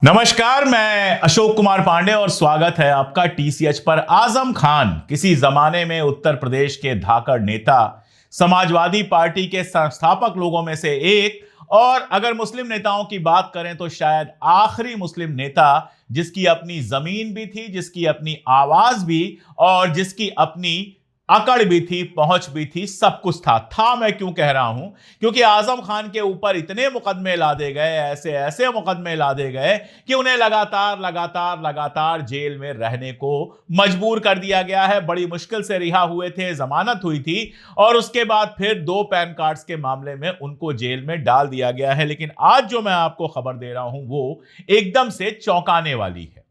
नमस्कार, मैं अशोक कुमार पांडे और स्वागत है आपका टीसीएच पर। आजम खान किसी जमाने में उत्तर प्रदेश के धाकड़ नेता, समाजवादी पार्टी के संस्थापक लोगों में से एक, और अगर मुस्लिम नेताओं की बात करें तो शायद आखिरी मुस्लिम नेता जिसकी अपनी जमीन भी थी, जिसकी अपनी आवाज भी और जिसकी अपनी अकड़ भी थी, पहुंच भी थी, सब कुछ था। मैं क्यों कह रहा हूं? क्योंकि आजम खान के ऊपर इतने मुकदमे लादे गए, ऐसे ऐसे मुकदमे लादे गए कि उन्हें लगातार लगातार लगातार जेल में रहने को मजबूर कर दिया गया है। बड़ी मुश्किल से रिहा हुए थे, जमानत हुई थी और उसके बाद फिर 2 पैन कार्ड्स के मामले में उनको जेल में डाल दिया गया है। लेकिन आज जो मैं आपको खबर दे रहा हूं वो एकदम से चौंकाने वाली है।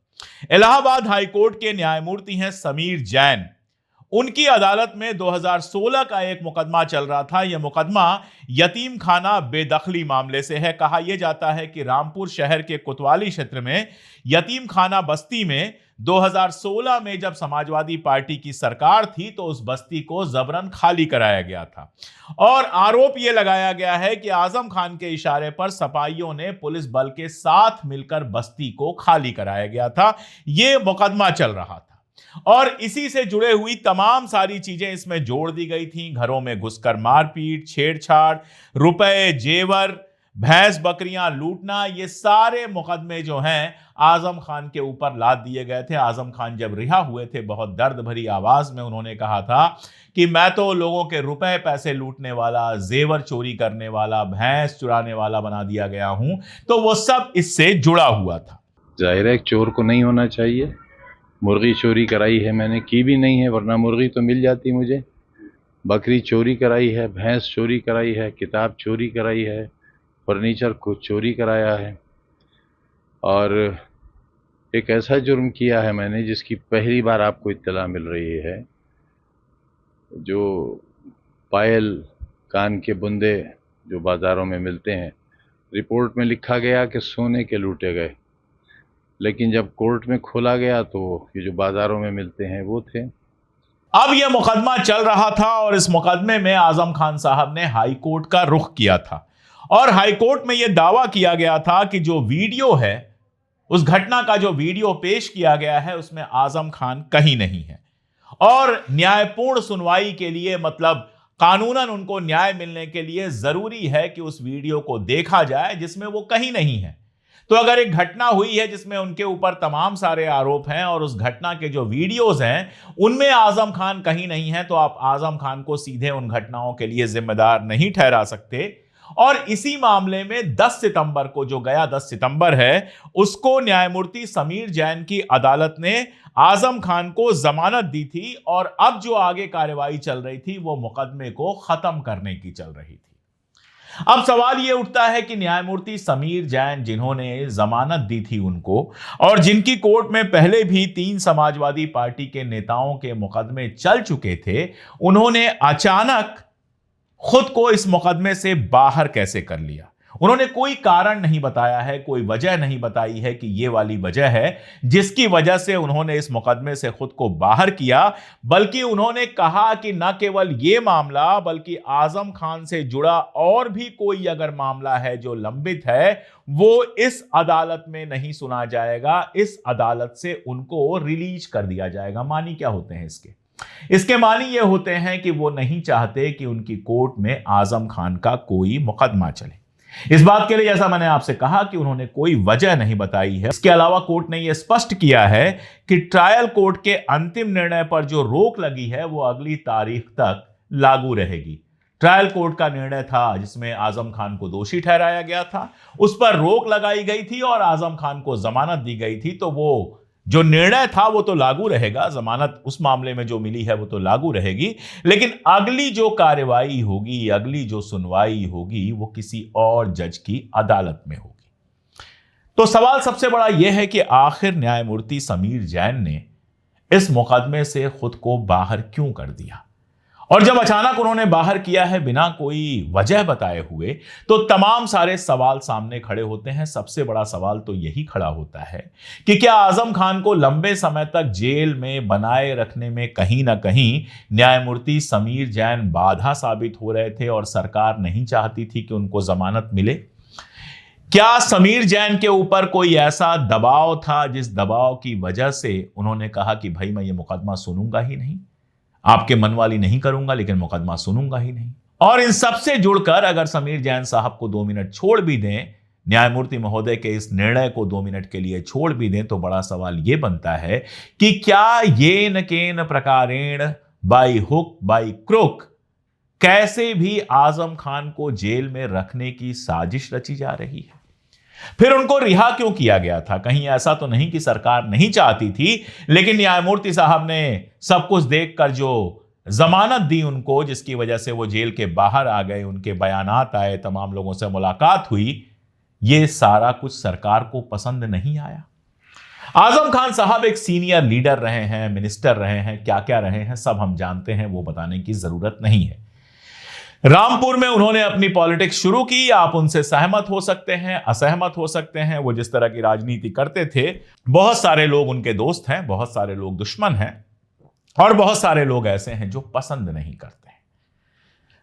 इलाहाबाद हाईकोर्ट के न्यायमूर्ति हैं समीर जैन। उनकी अदालत में 2016 का एक मुकदमा चल रहा था। यह मुकदमा यतीम खाना बेदखली मामले से है। कहा यह जाता है कि रामपुर शहर के कोतवाली क्षेत्र में यतीम खाना बस्ती में 2016 में जब समाजवादी पार्टी की सरकार थी तो उस बस्ती को जबरन खाली कराया गया था और आरोप यह लगाया गया है कि आजम खान के इशारे पर सपाइयों ने पुलिस बल के साथ मिलकर बस्ती को खाली कराया गया था। यह मुकदमा चल रहा था और इसी से जुड़े हुई तमाम सारी चीजें इसमें जोड़ दी गई थी। घरों में घुसकर मारपीट, छेड़छाड़, रुपए, जेवर, भैंस बकरियां लूटना, ये सारे मुकदमे जो हैं आजम खान के ऊपर लाद दिए गए थे। आजम खान जब रिहा हुए थे, बहुत दर्द भरी आवाज में उन्होंने कहा था कि मैं तो लोगों के रुपए पैसे लूटने वाला, जेवर चोरी करने वाला, भैंस चुराने वाला बना दिया गया हूं। तो वो सब इससे जुड़ा हुआ था। जाहिर है चोर को नहीं होना चाहिए। मुर्गी चोरी कराई है, मैंने की भी नहीं है, वरना मुर्गी तो मिल जाती मुझे। बकरी चोरी कराई है, भैंस चोरी कराई है, किताब चोरी कराई है, फर्नीचर को चोरी कराया है और एक ऐसा जुर्म किया है मैंने जिसकी पहली बार आपको इत्तला मिल रही है। जो पायल, कान के बुंदे जो बाज़ारों में मिलते हैं, रिपोर्ट में लिखा गया कि सोने के लूटे गए, लेकिन जब कोर्ट में खोला गया तो ये जो बाज़ारों में मिलते हैं वो थे। अब यह मुकदमा चल रहा था और इस मुकदमे में आजम खान साहब ने हाई कोर्ट का रुख किया था और हाई कोर्ट में यह दावा किया गया था कि जो वीडियो है, उस घटना का जो वीडियो पेश किया गया है, उसमें आजम खान कहीं नहीं है और न्यायपूर्ण सुनवाई के लिए, मतलब कानूनन उनको न्याय मिलने के लिए जरूरी है कि उस वीडियो को देखा जाए जिसमें वो कहीं नहीं है। तो अगर एक घटना हुई है जिसमें उनके ऊपर तमाम सारे आरोप हैं और उस घटना के जो वीडियोज हैं उनमें आजम खान कहीं नहीं है, तो आप आजम खान को सीधे उन घटनाओं के लिए जिम्मेदार नहीं ठहरा सकते। और इसी मामले में 10 सितंबर को, जो गया 10 सितंबर है, उसको न्यायमूर्ति समीर जैन की अदालत ने आजम खान को जमानत दी थी और अब जो आगे कार्रवाई चल रही थी वो मुकदमे को खत्म करने की चल रही थी। अब सवाल यह उठता है कि न्यायमूर्ति समीर जैन, जिन्होंने जमानत दी थी उनको और जिनकी कोर्ट में पहले भी 3 समाजवादी पार्टी के नेताओं के मुकदमे चल चुके थे, उन्होंने अचानक खुद को इस मुकदमे से बाहर कैसे कर लिया? उन्होंने कोई कारण नहीं बताया है, कोई वजह नहीं बताई है कि यह वाली वजह है जिसकी वजह से उन्होंने इस मुकदमे से खुद को बाहर किया, बल्कि उन्होंने कहा कि न केवल यह मामला बल्कि आजम खान से जुड़ा और भी कोई अगर मामला है जो लंबित है वो इस अदालत में नहीं सुना जाएगा, इस अदालत से उनको रिलीज कर दिया जाएगा। मानी क्या होते हैं इसके मानी ये होते हैं कि वो नहीं चाहते कि उनकी कोर्ट में आजम खान का कोई मुकदमा चले। इस बात के लिए, जैसा मैंने आपसे कहा, कि उन्होंने कोई वजह नहीं बताई है। इसके अलावा कोर्ट ने यह स्पष्ट किया है कि ट्रायल कोर्ट के अंतिम निर्णय पर जो रोक लगी है वो अगली तारीख तक लागू रहेगी। ट्रायल कोर्ट का निर्णय था जिसमें आजम खान को दोषी ठहराया गया था, उस पर रोक लगाई गई थी और आजम खान को जमानत दी गई थी, तो वो जो निर्णय था वो तो लागू रहेगा। जमानत उस मामले में जो मिली है वो तो लागू रहेगी, लेकिन अगली जो कार्रवाई होगी, अगली जो सुनवाई होगी, वो किसी और जज की अदालत में होगी। तो सवाल सबसे बड़ा यह है कि आखिर न्यायमूर्ति समीर जैन ने इस मुकदमे से खुद को बाहर क्यों कर दिया? और जब अचानक उन्होंने बाहर किया है बिना कोई वजह बताए हुए, तो तमाम सारे सवाल सामने खड़े होते हैं। सबसे बड़ा सवाल तो यही खड़ा होता है कि क्या आजम खान को लंबे समय तक जेल में बनाए रखने में कहीं ना कहीं न्यायमूर्ति समीर जैन बाधा साबित हो रहे थे और सरकार नहीं चाहती थी कि उनको जमानत मिले? क्या समीर जैन के ऊपर कोई ऐसा दबाव था जिस दबाव की वजह से उन्होंने कहा कि भाई मैं ये मुकदमा सुनूंगा ही नहीं, आपके मन वाली नहीं करूंगा लेकिन मुकदमा सुनूंगा ही नहीं? और इन सब से जुड़कर अगर समीर जैन साहब को 2 मिनट छोड़ भी दें, न्यायमूर्ति महोदय के इस निर्णय को 2 मिनट के लिए छोड़ भी दें, तो बड़ा सवाल यह बनता है कि क्या ये न केन प्रकारेण बाई हुक बाई क्रुक कैसे भी आजम खान को जेल में रखने की साजिश रची जा रही है? फिर उनको रिहा क्यों किया गया था? कहीं ऐसा तो नहीं कि सरकार नहीं चाहती थी, लेकिन न्यायमूर्ति साहब ने सब कुछ देखकर जो जमानत दी उनको, जिसकी वजह से वो जेल के बाहर आ गए, उनके बयानात आए, तमाम लोगों से मुलाकात हुई, ये सारा कुछ सरकार को पसंद नहीं आया। आजम खान साहब एक सीनियर लीडर रहे हैं, मिनिस्टर रहे हैं, क्या क्या रहे हैं सब हम जानते हैं, वो बताने की जरूरत नहीं है। रामपुर में उन्होंने अपनी पॉलिटिक्स शुरू की। आप उनसे सहमत हो सकते हैं, असहमत हो सकते हैं, वो जिस तरह की राजनीति करते थे। बहुत सारे लोग उनके दोस्त हैं, बहुत सारे लोग दुश्मन हैं, और बहुत सारे लोग ऐसे हैं जो पसंद नहीं करते हैं।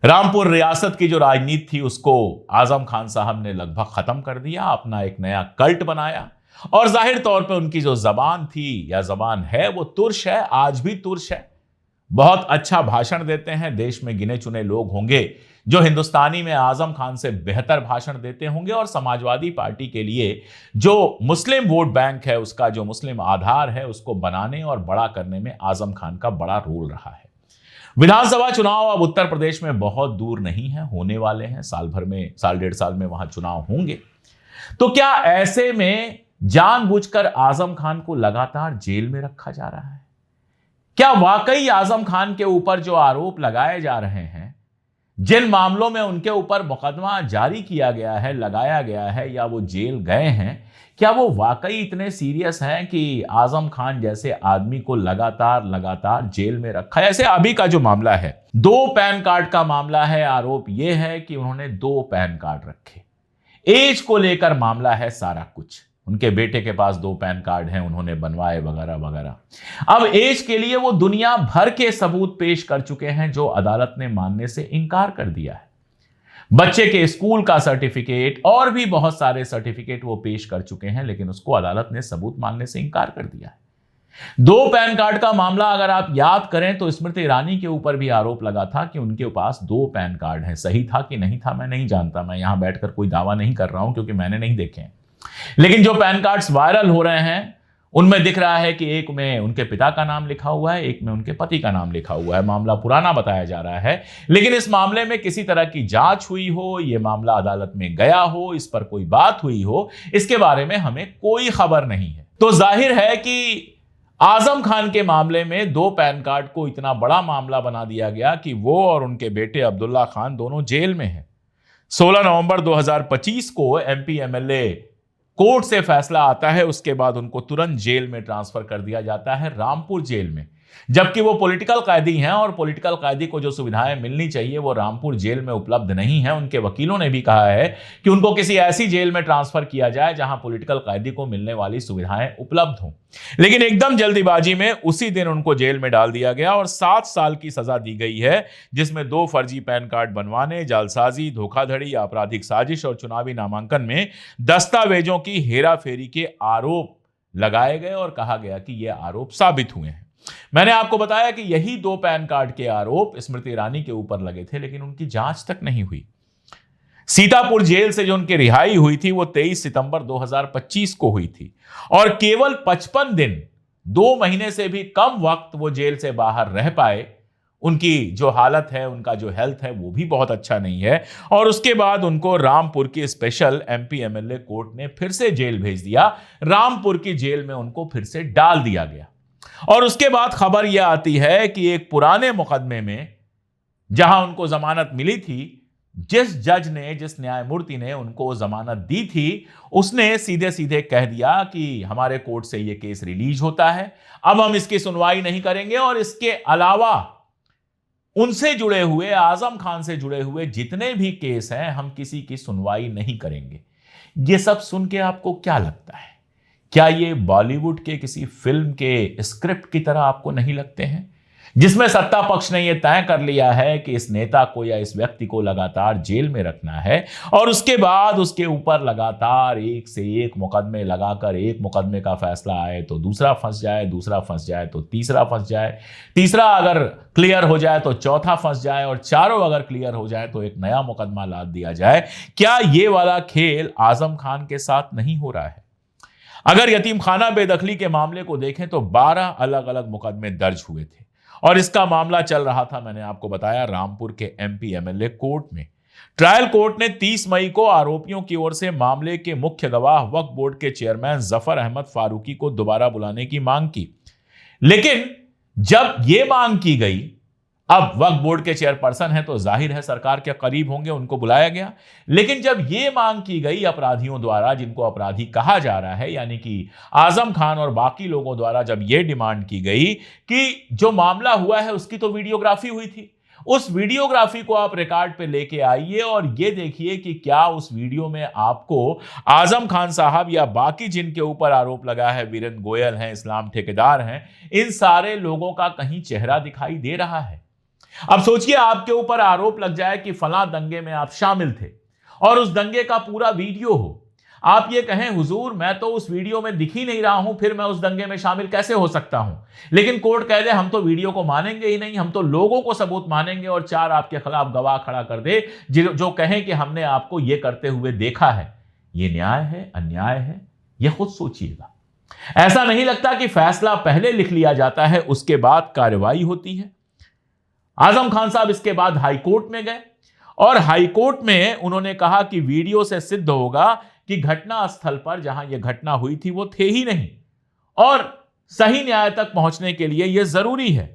रामपुर रियासत की जो राजनीति थी उसको आजम खान साहब ने लगभग खत्म कर दिया, अपना एक नया कल्ट बनाया, और जाहिर तौर पे उनकी जो जबान थी या जबान है वो तुर्श है, आज भी तुर्श है। बहुत अच्छा भाषण देते हैं, देश में गिने चुने लोग होंगे जो हिंदुस्तानी में आजम खान से बेहतर भाषण देते होंगे, और समाजवादी पार्टी के लिए जो मुस्लिम वोट बैंक है, उसका जो मुस्लिम आधार है, उसको बनाने और बड़ा करने में आजम खान का बड़ा रोल रहा है। विधानसभा चुनाव अब उत्तर प्रदेश में बहुत दूर नहीं है, होने वाले हैं, साल भर में, साल डेढ़ साल में वहां चुनाव होंगे। तो क्या ऐसे में जानबूझकर आजम खान को लगातार जेल में रखा जा रहा है? क्या वाकई आजम खान के ऊपर जो आरोप लगाए जा रहे हैं, जिन मामलों में उनके ऊपर मुकदमा जारी किया गया है, लगाया गया है, या वो जेल गए हैं, क्या वो वाकई इतने सीरियस हैं कि आजम खान जैसे आदमी को लगातार लगातार जेल में रखा है? ऐसे अभी का जो मामला है, 2 पैन कार्ड का मामला है। आरोप यह है कि उन्होंने 2 पैन कार्ड रखे, एज को लेकर मामला है सारा कुछ। उनके बेटे के पास 2 पैन कार्ड हैं, उन्होंने बनवाए वगैरह वगैरह। अब एज के लिए वो दुनिया भर के सबूत पेश कर चुके हैं जो अदालत ने मानने से इनकार कर दिया है। बच्चे के स्कूल का सर्टिफिकेट और भी बहुत सारे सर्टिफिकेट वो पेश कर चुके हैं, लेकिन उसको अदालत ने सबूत मानने से इनकार कर दिया है। 2 पैन कार्ड का मामला अगर आप याद करें तो स्मृति ईरानी के ऊपर भी आरोप लगा था कि उनके पास 2 पैन कार्ड हैं। सही था कि नहीं था मैं नहीं जानता, मैं यहां बैठकर कोई दावा नहीं कर रहा हूं क्योंकि मैंने नहीं देखे हैं। लेकिन जो पैन कार्ड्स वायरल हो रहे हैं उनमें दिख रहा है कि एक में उनके पिता का नाम लिखा हुआ है, एक में उनके पति का नाम लिखा हुआ है। मामला पुराना बताया जा रहा है, लेकिन इस मामले में किसी तरह की जांच हुई हो, यह मामला अदालत में गया हो, इस पर कोई बात हुई हो, इसके बारे में हमें कोई खबर नहीं है। तो जाहिर है कि आजम खान के मामले में 2 पैन कार्ड को इतना बड़ा मामला बना दिया गया कि वो और उनके बेटे अब्दुल्ला खान दोनों जेल में हैं। 16 नवंबर 2025 को एमपी एमएलए कोर्ट से फैसला आता है, उसके बाद उनको तुरंत जेल में ट्रांसफर कर दिया जाता है, रामपुर जेल में, जबकि वो पॉलिटिकल कैदी हैं और पॉलिटिकल कैदी को जो सुविधाएं मिलनी चाहिए वो रामपुर जेल में उपलब्ध नहीं है। उनके वकीलों ने भी कहा है कि उनको किसी ऐसी जेल में ट्रांसफर किया जाए जहां पॉलिटिकल कैदी को मिलने वाली सुविधाएं उपलब्ध हों, लेकिन एकदम जल्दीबाजी में उसी दिन उनको जेल में डाल दिया गया और 7 साल की सजा दी गई है, जिसमें 2 फर्जी पैन कार्ड बनवाने, जालसाजी, धोखाधड़ी, आपराधिक साजिश और चुनावी नामांकन में दस्तावेजों की हेराफेरी के आरोप लगाए गए और कहा गया कि ये आरोप साबित हुए हैं। मैंने आपको बताया कि यही 2 पैन कार्ड के आरोप स्मृति ईरानी के ऊपर लगे थे, लेकिन उनकी जांच तक नहीं हुई। सीतापुर जेल से जो उनकी रिहाई हुई थी वो 23 सितंबर 2025 को हुई थी, और केवल 55 दिन, 2 महीने से भी कम वक्त वो जेल से बाहर रह पाए। उनकी जो हालत है, उनका जो हेल्थ है वो भी बहुत अच्छा नहीं है, और उसके बाद उनको रामपुर की स्पेशल एमपी एमएलए कोर्ट ने फिर से जेल भेज दिया। रामपुर की जेल में उनको फिर से डाल दिया गया, और उसके बाद खबर यह आती है कि एक पुराने मुकदमे में जहां उनको जमानत मिली थी, जिस जज ने, जिस न्यायमूर्ति ने उनको जमानत दी थी, उसने सीधे सीधे कह दिया कि हमारे कोर्ट से यह केस रिलीज होता है, अब हम इसकी सुनवाई नहीं करेंगे, और इसके अलावा उनसे जुड़े हुए, आजम खान से जुड़े हुए जितने भी केस हैं, हम किसी की सुनवाई नहीं करेंगे। यह सब सुन के आपको क्या लगता है? क्या ये बॉलीवुड के किसी फिल्म के स्क्रिप्ट की तरह आपको नहीं लगते हैं? जिसमें सत्ता पक्ष ने यह तय कर लिया है कि इस नेता को या इस व्यक्ति को लगातार जेल में रखना है और उसके बाद उसके ऊपर लगातार एक से एक मुकदमे लगाकर एक मुकदमे का फैसला आए तो दूसरा फंस जाए, दूसरा फंस जाए तो तीसरा फंस जाए, तीसरा अगर क्लियर हो जाए तो चौथा फंस जाए और चारों अगर क्लियर हो जाए तो एक नया मुकदमा लाद दिया जाए। क्या यह वाला खेल आजम खान के साथ नहीं हो रहा है? अगर यतीम खाना बेदखली के मामले को देखें तो 12 अलग अलग मुकदमे दर्ज हुए थे और इसका मामला चल रहा था, मैंने आपको बताया, रामपुर के एमपी एमएलए कोर्ट में। ट्रायल कोर्ट ने 30 मई को आरोपियों की ओर से मामले के मुख्य गवाह वक्फ बोर्ड के चेयरमैन जफर अहमद फारूकी को दोबारा बुलाने की मांग की, लेकिन जब यह मांग की गई, अब वक्फ बोर्ड के चेयरपर्सन हैं तो जाहिर है सरकार के करीब होंगे, उनको बुलाया गया। लेकिन जब यह मांग की गई अपराधियों द्वारा, जिनको अपराधी कहा जा रहा है, यानी कि आजम खान और बाकी लोगों द्वारा, जब यह डिमांड की गई कि जो मामला हुआ है उसकी तो वीडियोग्राफी हुई थी, उस वीडियोग्राफी को आप रिकॉर्ड पे लेके आइए और ये देखिए कि क्या उस वीडियो में आपको आजम खान साहब या बाकी जिनके ऊपर आरोप लगा है, वीरेंद्र गोयल हैं, इस्लाम ठेकेदार हैं, इन सारे लोगों का कहीं चेहरा दिखाई दे रहा है? अब सोचिए आपके ऊपर आरोप लग जाए कि फलां दंगे में आप शामिल थे और उस दंगे का पूरा वीडियो हो, आप ये कहें हुजूर मैं तो उस वीडियो में दिख ही नहीं रहा हूं, फिर मैं उस दंगे में शामिल कैसे हो सकता हूं? लेकिन कोर्ट कह दे हम तो वीडियो को मानेंगे ही नहीं, हम तो लोगों को सबूत मानेंगे और 4 आपके खिलाफ गवाह खड़ा कर दे जो कहें कि हमने आपको ये करते हुए देखा है। ये न्याय है, अन्याय है? ये खुद सोचिएगा। ऐसा नहीं लगता कि फैसला पहले लिख लिया जाता है, उसके बाद कार्रवाई होती है? आजम खान साहब इसके बाद हाईकोर्ट में गए और हाईकोर्ट में उन्होंने कहा कि वीडियो से सिद्ध होगा कि घटना स्थल पर जहां यह घटना हुई थी वो थे ही नहीं और सही न्याय तक पहुंचने के लिए यह जरूरी है।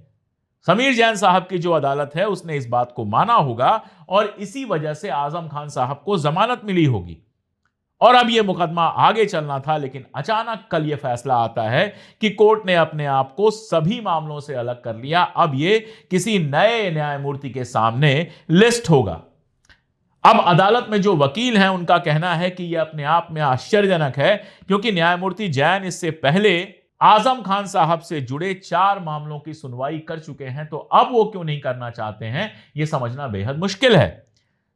समीर जैन साहब की जो अदालत है उसने इस बात को माना होगा और इसी वजह से आजम खान साहब को जमानत मिली होगी और अब यह मुकदमा आगे चलना था। लेकिन अचानक कल यह फैसला आता है कि कोर्ट ने अपने आप को सभी मामलों से अलग कर लिया। अब यह किसी नए न्यायमूर्ति के सामने लिस्ट होगा। अब अदालत में जो वकील हैं उनका कहना है कि यह अपने आप में आश्चर्यजनक है, क्योंकि न्यायमूर्ति जैन इससे पहले आजम खान साहब से जुड़े 4 मामलों की सुनवाई कर चुके हैं, तो अब वो क्यों नहीं करना चाहते हैं, यह समझना बेहद मुश्किल है।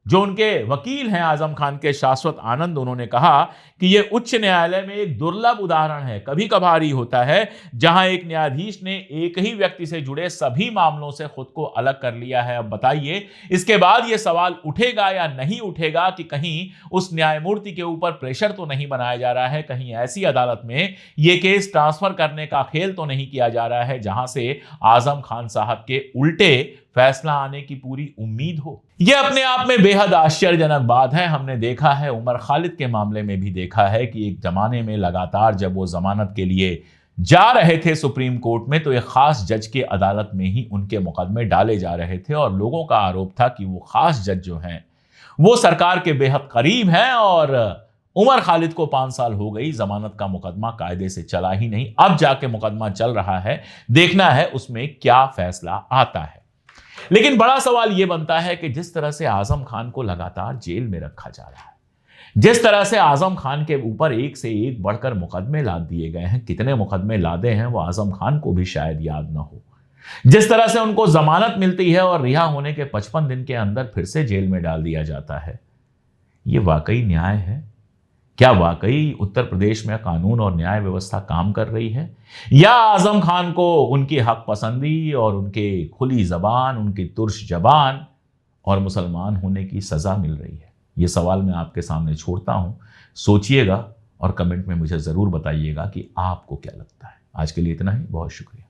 जो उनके वकील हैं आजम खान के, शाश्वत आनंद, उन्होंने कहा कि यह उच्च न्यायालय में एक दुर्लभ उदाहरण है। कभी कभार ही होता है जहां एक न्यायाधीश ने एक ही व्यक्ति से जुड़े सभी मामलों से खुद को अलग कर लिया है। अब बताइए इसके बाद यह सवाल उठेगा या नहीं उठेगा कि कहीं उस न्यायमूर्ति के ऊपर प्रेशर तो नहीं बनाया जा रहा है, कहीं ऐसी अदालत में यह केस ट्रांसफर करने का खेल तो नहीं किया जा रहा है जहां से आजम खान साहब के उल्टे फैसला आने की पूरी उम्मीद हो। यह अपने आप में बेहद आश्चर्यजनक बात है। हमने देखा है, उमर खालिद के मामले में भी देखा है कि एक जमाने में लगातार जब वो जमानत के लिए जा रहे थे सुप्रीम कोर्ट में, तो एक खास जज के अदालत में ही उनके मुकदमे डाले जा रहे थे और लोगों का आरोप था कि वो खास जज जो हैं वो सरकार के बेहद करीब हैं और उमर खालिद को 5 साल हो गई, जमानत का मुकदमा कायदे से चला ही नहीं। अब जाके मुकदमा चल रहा है, देखना है उसमें क्या फैसला आता है। लेकिन बड़ा सवाल यह बनता है कि जिस तरह से आजम खान को लगातार जेल में रखा जा रहा है, जिस तरह से आजम खान के ऊपर एक से एक बढ़कर मुकदमे लाद दिए गए हैं, कितने मुकदमे लादे हैं वो आजम खान को भी शायद याद ना हो, जिस तरह से उनको जमानत मिलती है और रिहा होने के 55 दिन के अंदर फिर से जेल में डाल दिया जाता है, ये वाकई न्याय है? क्या वाकई उत्तर प्रदेश में कानून और न्याय व्यवस्था काम कर रही है, या आजम खान को उनकी हक पसंदी और उनके खुली जबान, उनकी तुर्श जबान और मुसलमान होने की सजा मिल रही है? ये सवाल मैं आपके सामने छोड़ता हूं, सोचिएगा और कमेंट में मुझे जरूर बताइएगा कि आपको क्या लगता है। आज के लिए इतना ही, बहुत शुक्रिया।